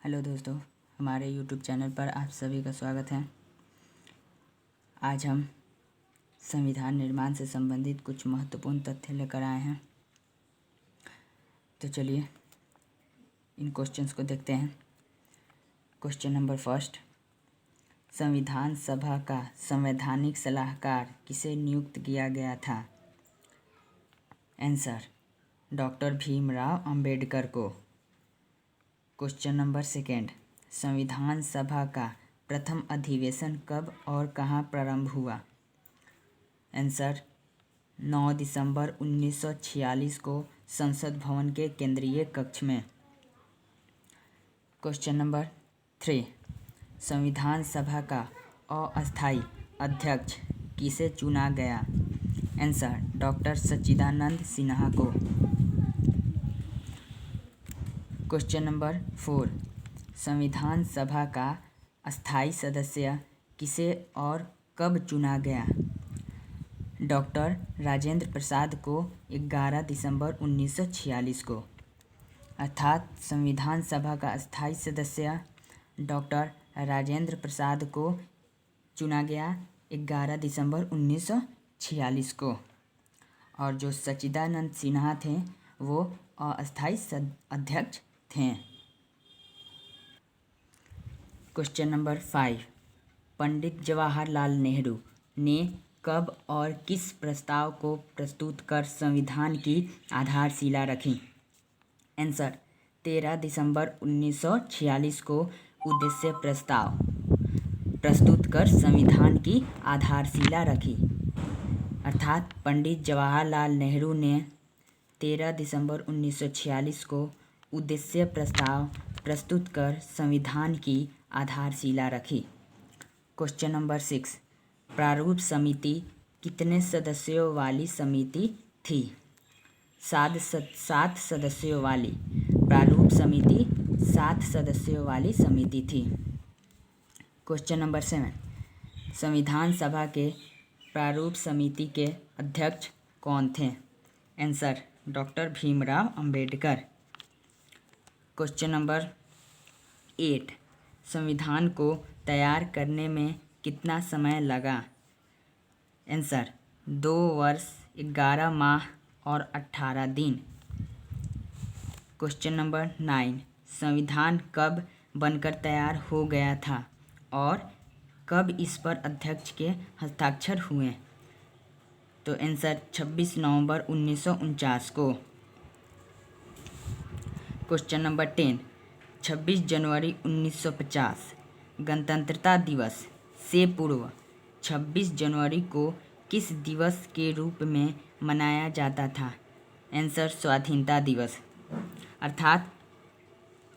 Hello दोस्तों, हमारे YouTube channel पर आप सभी का स्वागत है। आज हम संविधान निर्माण से संबंधित कुछ महत्वपूर्ण तथ्य लेकर आए हैं। तो चलिए इन क्वेश्चंस को देखते हैं। क्वेश्चन नंबर फर्स्ट, संविधान सभा का संवैधानिक सलाहकार किसे नियुक्त किया गया था? आंसर, डॉक्टर भीमराव अंबेडकर को। क्वेश्चन नंबर सेकेंड, संविधान सभा का प्रथम अधिवेशन कब और कहाँ प्रारंभ हुआ? आंसर, 9 दिसंबर 1946 को संसद भवन के केंद्रीय कक्ष में। क्वेश्चन नंबर 3, संविधान सभा का अस्थायी अध्यक्ष किसे चुना गया? आंसर, डॉक्टर सच्चिदानंद सिन्हा को। क्वेश्चन नंबर 4, संविधान सभा का अस्थायी सदस्य किसे और कब चुना गया? डॉक्टर राजेंद्र प्रसाद को 11 दिसंबर 1946 को। अर्थात संविधान सभा का अस्थायी सदस्य डॉक्टर राजेंद्र प्रसाद को चुना गया 11 दिसंबर 1946 को, और जो सच्चिदानंद सिन्हा थे वो अस्थायी अध्यक्ष थे। क्वेश्चन नंबर 5, पंडित जवाहरलाल नेहरू ने कब और किस प्रस्ताव को प्रस्तुत कर संविधान की आधारशिला रखी? आंसर, 13 दिसंबर 1946 को उद्देश्य प्रस्ताव प्रस्तुत कर संविधान की आधारशिला रखी। अर्थात पंडित जवाहरलाल नेहरू ने 13 दिसंबर 1946 को उद्देश्य प्रस्ताव प्रस्तुत कर संविधान की आधारशिला रखी। क्वेश्चन नंबर 6, प्रारूप समिति कितने सदस्यों वाली समिति थी? 7 सदस्यों वाली प्रारूप समिति 7 सदस्यों वाली समिति थी। क्वेश्चन नंबर 7, संविधान सभा के प्रारूप समिति के अध्यक्ष कौन थे? Answer, doctor Bhimrao Ambedkar. Question number 8, संविधान को तैयार करने में कितना समय लगा? आंसर, 2 वर्ष 11 माह और 18 दिन। क्वेश्चन नंबर 9, संविधान कब बनकर तैयार हो गया था और कब इस पर अध्यक्ष के हस्ताक्षर हुए? तो आंसर, 26 नवंबर 1949 को। क्वेश्चन नंबर 10, 26 जनवरी 1950 गणतंत्रता दिवस से पूर्व 26 जनवरी को किस दिवस के रूप में मनाया जाता था? आंसर, स्वाधीनता दिवस। अर्थात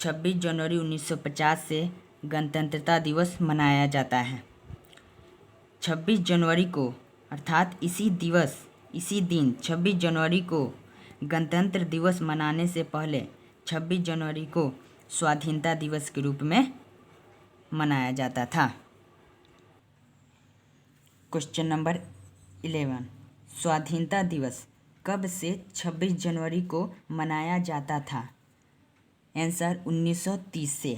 26 जनवरी 1950 से गणतंत्रता दिवस मनाया जाता है। 26 जनवरी को अर्थात इसी दिन 26 जनवरी को गणतंत्र दिवस मनाने से पहले 26 जनवरी को स्वाधीनता दिवस के रूप में मनाया जाता था। क्वेश्चन नंबर 11, स्वाधीनता दिवस कब से 26 जनवरी को मनाया जाता था? आंसर, 1930 से।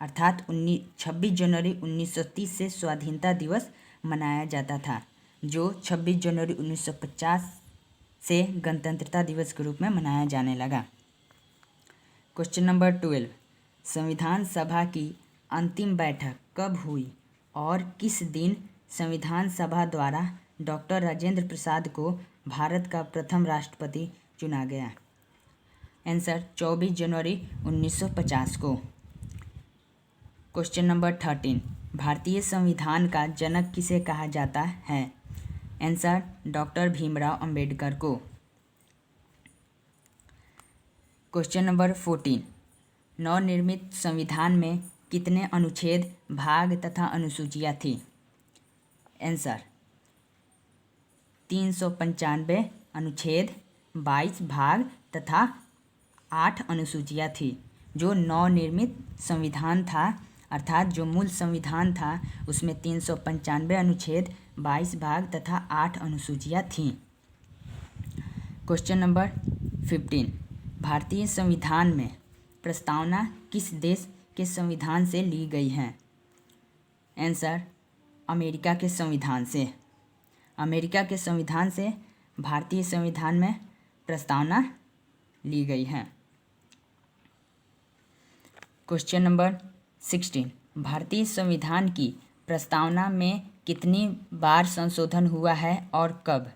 अर्थात 26 जनवरी 1930 से स्वाधीनता दिवस मनाया जाता था, जो 26 जनवरी 1950 से गणतंत्रता दिवस के रूप में मनाया जाने लगा। क्वेश्चन नंबर 12, संविधान सभा की अंतिम बैठक कब हुई और किस दिन संविधान सभा द्वारा डॉक्टर राजेंद्र प्रसाद को भारत का प्रथम राष्ट्रपति चुना गया? आंसर, 24 जनवरी 1950 को। क्वेश्चन नंबर 13, भारतीय संविधान का जनक किसे कहा जाता है? आंसर, डॉक्टर भीमराव अंबेडकर को। क्वेश्चन नंबर 14, नवनिर्मित संविधान में कितने अनुच्छेद, भाग तथा अनुसूचियाँ थी? आंसर, 395 अनुच्छेद, 22 भाग तथा 8 अनुसूचियाँ थी। जो नवनिर्मित संविधान था अर्थात जो मूल संविधान था उसमें 395 अनुच्छेद, 22 भाग तथा 8 अनुसूचियाँ थीं। क्वेश्चन नंबर 15, भारतीय संविधान में प्रस्तावना किस देश के संविधान से ली गई हैं? आंसर, अमेरिका के संविधान से। अमेरिका के संविधान से भारतीय संविधान में प्रस्तावना ली गई है। क्वेश्चन नंबर 16, भारतीय संविधान की प्रस्तावना में कितनी बार संशोधन हुआ है और कब?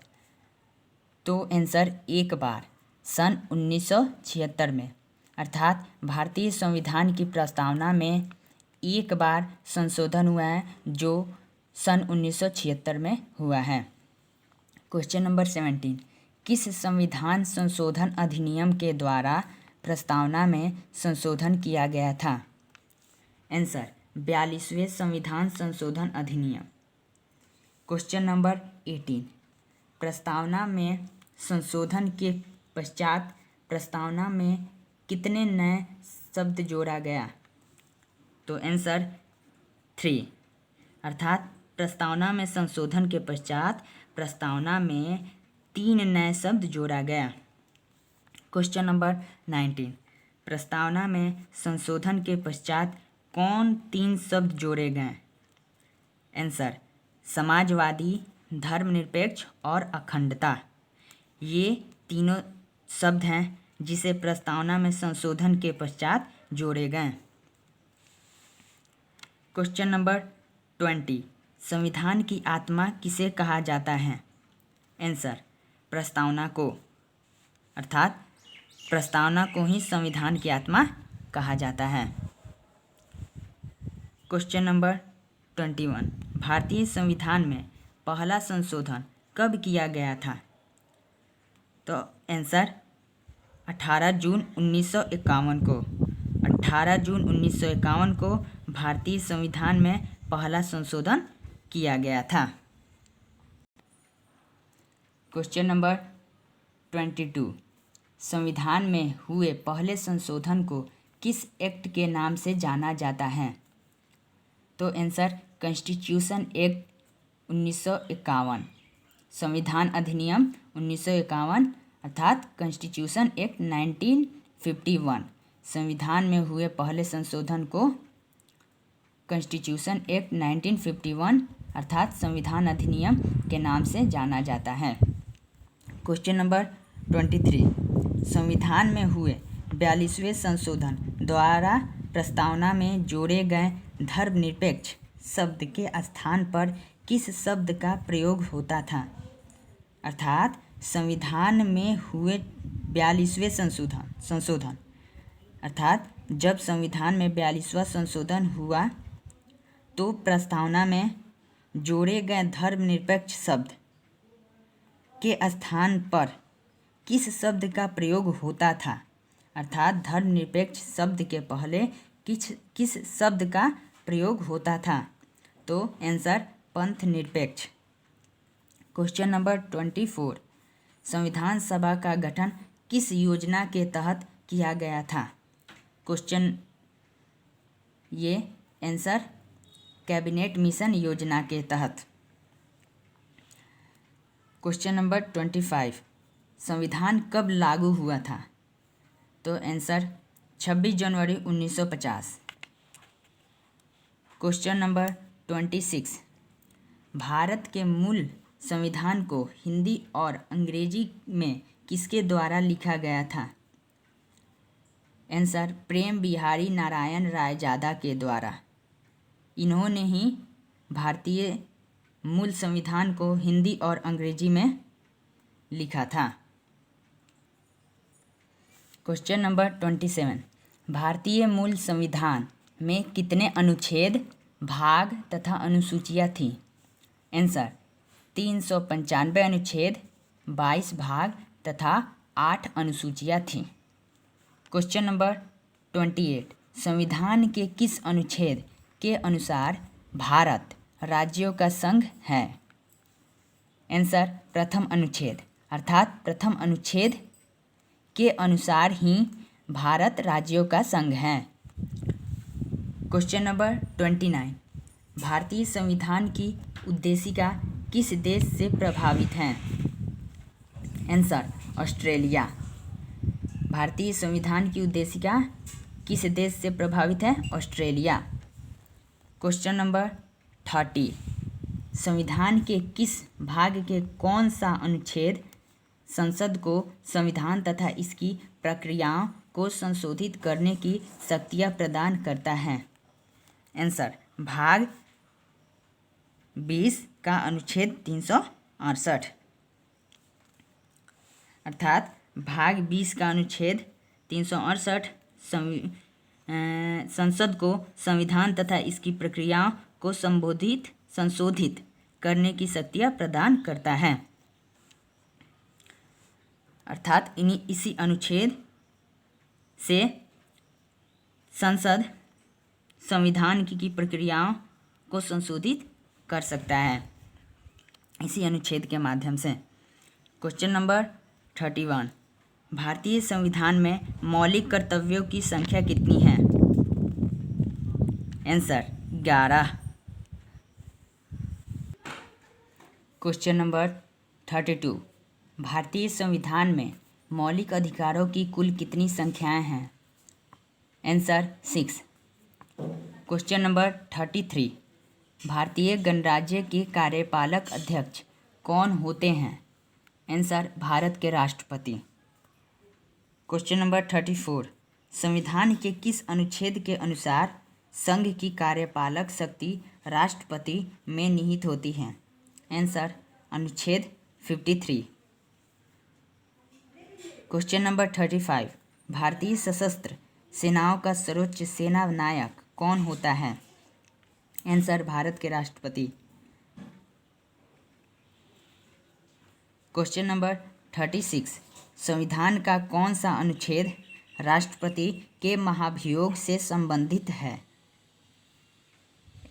तो आंसर, एक बार, सन 1976 में। अर्थात भारतीय संविधान की प्रस्तावना में एक बार संशोधन हुआ है, जो सन 1976 में हुआ है। क्वेश्चन नंबर 17, किस संविधान संशोधन अधिनियम के द्वारा प्रस्तावना में संशोधन किया गया था? आंसर, 42वें संविधान संशोधन अधिनियम। क्वेश्चन नंबर 18, प्रस्तावना में संशोधन के पश्चात प्रस्तावना में कितने नए शब्द जोड़ा गया? तो आंसर, 3। अर्थात प्रस्तावना में संशोधन के पश्चात प्रस्तावना में 3 नए शब्द जोड़ा गया। क्वेश्चन नंबर 19, प्रस्तावना में संशोधन के पश्चात कौन 3 शब्द जोड़े गए? आंसर, समाजवादी, धर्मनिरपेक्ष और अखंडता। ये तीनों शब्द हैं जिसे प्रस्तावना में संशोधन के पश्चात जोड़े गए। क्वेश्चन नंबर 20, संविधान की आत्मा किसे कहा जाता है? आंसर, प्रस्तावना को। अर्थात प्रस्तावना को ही संविधान की आत्मा कहा जाता है। क्वेश्चन नंबर 21, भारतीय संविधान में पहला संशोधन कब किया गया था? तो आंसर, 18 जून 1951 को। 18 जून 1951 को भारतीय संविधान में पहला संशोधन किया गया था। क्वेश्चन नंबर 22, संविधान में हुए पहले संशोधन को किस एक्ट के नाम से जाना जाता है? तो आंसर, कॉन्स्टिट्यूशन एक्ट 1951, संविधान अधिनियम 1951 अर्थात कॉन्स्टिट्यूशन एक्ट 1951। संविधान में हुए पहले संशोधन को कॉन्स्टिट्यूशन एक्ट 1951 अर्थात संविधान अधिनियम के नाम से जाना जाता है। क्वेश्चन नंबर 23, संविधान में हुए 42वें संशोधन द्वारा प्रस्तावना में जोड़े गए धर्मनिरपेक्ष शब्द के स्थान पर किस शब्द का प्रयोग होता था? अर्थात संविधान में हुए 42वें संशोधन अर्थात जब संविधान में 42वां संशोधन हुआ तो प्रस्तावना में जोड़े गए धर्मनिरपेक्ष शब्द के स्थान पर किस शब्द का प्रयोग होता था? अर्थात धर्मनिरपेक्ष शब्द के पहले किस शब्द का प्रयोग होता था? तो आंसर, पंथ निरपेक्ष। क्वेश्चन नंबर 24, संविधान सभा का गठन किस योजना के तहत किया गया था? क्वेश्चन, ये आंसर, कैबिनेट मिशन योजना के तहत। क्वेश्चन नंबर 25, संविधान कब लागू हुआ था? तो आंसर, 26 जनवरी 1950। क्वेश्चन नंबर 26, भारत के मूल संविधान को हिंदी और अंग्रेजी में किसके द्वारा लिखा गया था? आंसर, प्रेम बिहारी नारायण रायजादा के द्वारा। इन्होंने ही भारतीय मूल संविधान को हिंदी और अंग्रेजी में लिखा था। क्वेश्चन नंबर 27, भारतीय मूल संविधान में कितने अनुच्छेद, भाग तथा अनुसूचियाँ थीं? आंसर, 395 अनुच्छेद, 22 भाग तथा 8 अनुसूचियाँ थीं। क्वेश्चन नंबर 28, संविधान के किस अनुच्छेद के अनुसार भारत राज्यों का संघ है? आंसर, प्रथम अनुच्छेद अर्थात प्रथम अनुच्छेद के अनुसार ही भारत राज्यों का संघ है। क्वेश्चन नंबर 29, भारतीय संविधान की उद्देशिका किस देश से प्रभावित है? Answer, Australia. भारतीय संविधान की उद्देशिका किस देश से प्रभावित है? ऑस्ट्रेलिया। क्वेश्चन नंबर 30, संविधान के किस भाग के कौन सा अनुच्छेद संसद को संविधान तथा इसकी प्रक्रियाओं को संशोधित करने की शक्तियाँ प्रदान करता है? आंसर, भाग 20 का अनुच्छेद 368, अर्थात भाग 20 का अनुच्छेद 368 संसद को संविधान तथा इसकी प्रक्रियाओं को संशोधित करने की शक्तियाँ प्रदान करता है। अर्थात इसी अनुच्छेद से संसद संविधान की प्रक्रियाओं को संशोधित कर सकता है, इसी अनुच्छेद के माध्यम से। क्वेश्चन नंबर 31, भारतीय संविधान में मौलिक कर्तव्यों की संख्या कितनी है? आंसर, 11। क्वेश्चन नंबर 32, भारतीय संविधान में मौलिक अधिकारों की कुल कितनी संख्याएं हैं? आंसर, 6। क्वेश्चन नंबर 33, भारतीय गणराज्य के कार्यपालक अध्यक्ष कौन होते हैं? आंसर, भारत के राष्ट्रपति। क्वेश्चन नंबर 34, संविधान के किस अनुच्छेद के अनुसार संघ की कार्यपालक शक्ति राष्ट्रपति में निहित होती है? आंसर, अनुच्छेद 53। क्वेश्चन नंबर 35, भारतीय सशस्त्र सेनाओं का सर्वोच्च सेना नायक कौन होता है? आंसर, भारत के राष्ट्रपति। क्वेश्चन नंबर 36, संविधान का कौन सा अनुच्छेद राष्ट्रपति के महाभियोग से संबंधित है?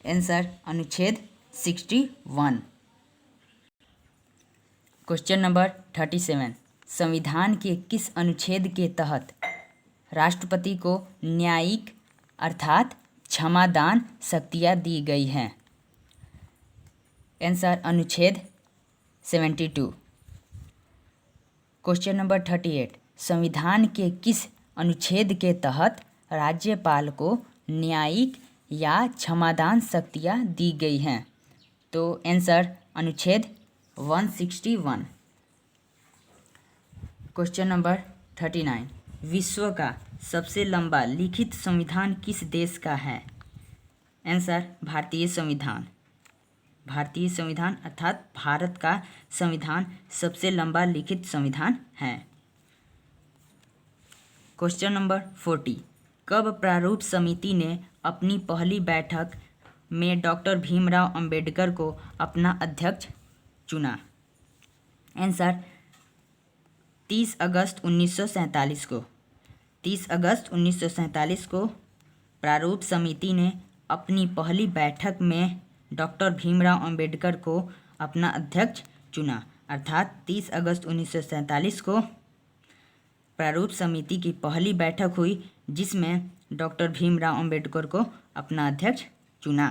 आंसर, अनुच्छेद 61। क्वेश्चन नंबर 37, संविधान के किस अनुच्छेद के तहत राष्ट्रपति को न्यायिक अर्थात क्षमादान शक्तियाँ दी गई हैं? आंसर, अनुच्छेद 72। क्वेश्चन नंबर 38, संविधान के किस अनुच्छेद के तहत राज्यपाल को न्यायिक या क्षमादान शक्तियाँ दी गई हैं? तो आंसर, अनुच्छेद 161। क्वेश्चन नंबर 39, विश्व का सबसे लंबा लिखित संविधान किस देश का है? आंसर, भारतीय संविधान। भारतीय संविधान अर्थात भारत का संविधान सबसे लंबा लिखित संविधान है। क्वेश्चन नंबर 40, कब प्रारूप समिति ने अपनी पहली बैठक में डॉक्टर भीमराव अंबेडकर को अपना अध्यक्ष चुना? आंसर, 30 अगस्त 1947 को। 30 अगस्त 1947 को प्रारूप समिति ने अपनी पहली बैठक में डॉक्टर भीमराव अंबेडकर को अपना अध्यक्ष चुना, अर्थात 30 अगस्त 1947 को प्रारूप समिति की पहली बैठक हुई जिसमें डॉक्टर भीमराव अंबेडकर को अपना अध्यक्ष चुना।